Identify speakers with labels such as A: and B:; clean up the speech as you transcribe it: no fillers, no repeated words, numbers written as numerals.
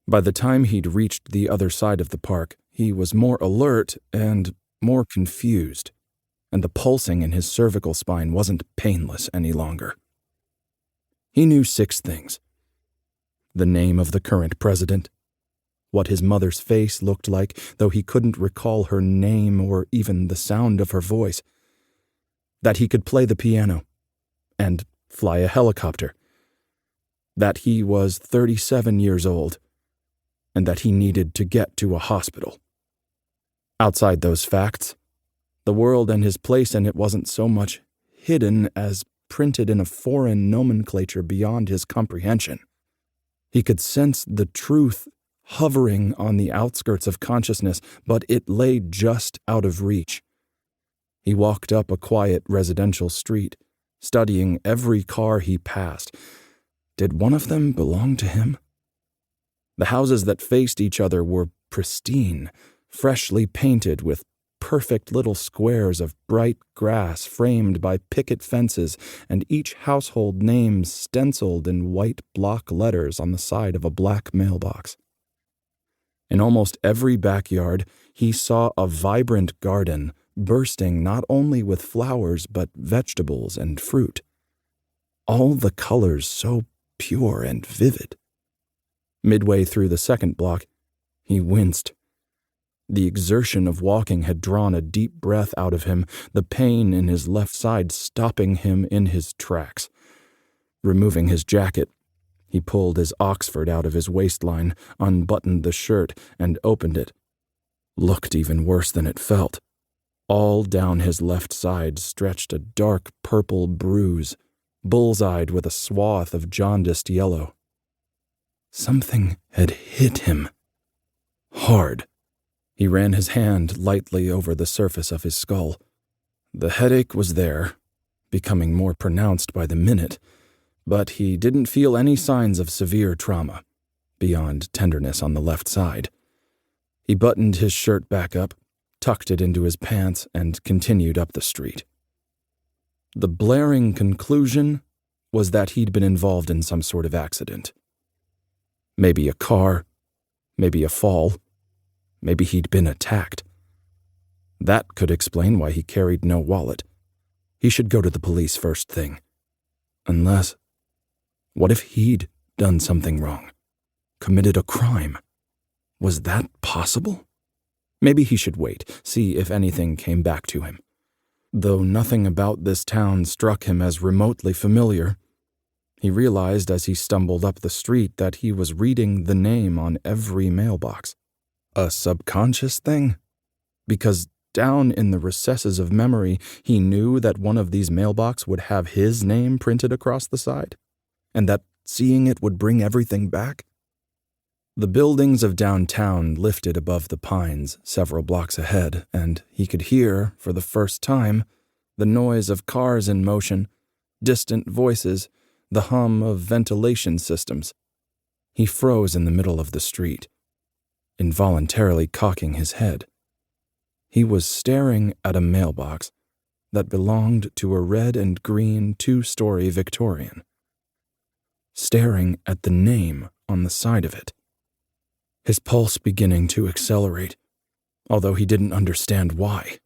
A: By the time he'd reached the other side of the park, he was more alert and more confused, and the pulsing in his cervical spine wasn't painless any longer. He knew 6 things. The name of the current president, what his mother's face looked like, though he couldn't recall her name or even the sound of her voice, that he could play the piano and fly a helicopter, that he was 37 years old, and that he needed to get to a hospital. Outside those facts, the world and his place in it wasn't so much hidden as printed in a foreign nomenclature beyond his comprehension. He could sense the truth hovering on the outskirts of consciousness, but it lay just out of reach. He walked up a quiet residential street, studying every car he passed. Did one of them belong to him? The houses that faced each other were pristine, freshly painted with perfect little squares of bright grass framed by picket fences, and each household name stenciled in white block letters on the side of a black mailbox. In almost every backyard, he saw a vibrant garden bursting not only with flowers but vegetables and fruit. All the colors so pure and vivid. Midway through the second block, he winced. The exertion of walking had drawn a deep breath out of him, the pain in his left side stopping him in his tracks. Removing his jacket, he pulled his Oxford out of his waistline, unbuttoned the shirt, and opened it. Looked even worse than it felt. All down his left side stretched a dark purple bruise, bullseyed with a swath of jaundiced yellow. Something had hit him. Hard. He ran his hand lightly over the surface of his skull. The headache was there, becoming more pronounced by the minute, but he didn't feel any signs of severe trauma, beyond tenderness on the left side. He buttoned his shirt back up, tucked it into his pants, and continued up the street. The blaring conclusion was that he'd been involved in some sort of accident. Maybe a car, maybe a fall, maybe he'd been attacked. That could explain why he carried no wallet. He should go to the police first thing. Unless, what if he'd done something wrong? Committed a crime? Was that possible? Maybe he should wait, see if anything came back to him. Though nothing about this town struck him as remotely familiar, he realized as he stumbled up the street that he was reading the name on every mailbox. A subconscious thing? Because down in the recesses of memory, he knew that one of these mailboxes would have his name printed across the side, and that seeing it would bring everything back. The buildings of downtown lifted above the pines several blocks ahead, and he could hear, for the first time, the noise of cars in motion, distant voices, the hum of ventilation systems. He froze in the middle of the street, involuntarily cocking his head. He was staring at a mailbox that belonged to a red and green 2-story Victorian. Staring at the name on the side of it. His pulse beginning to accelerate, although he didn't understand why.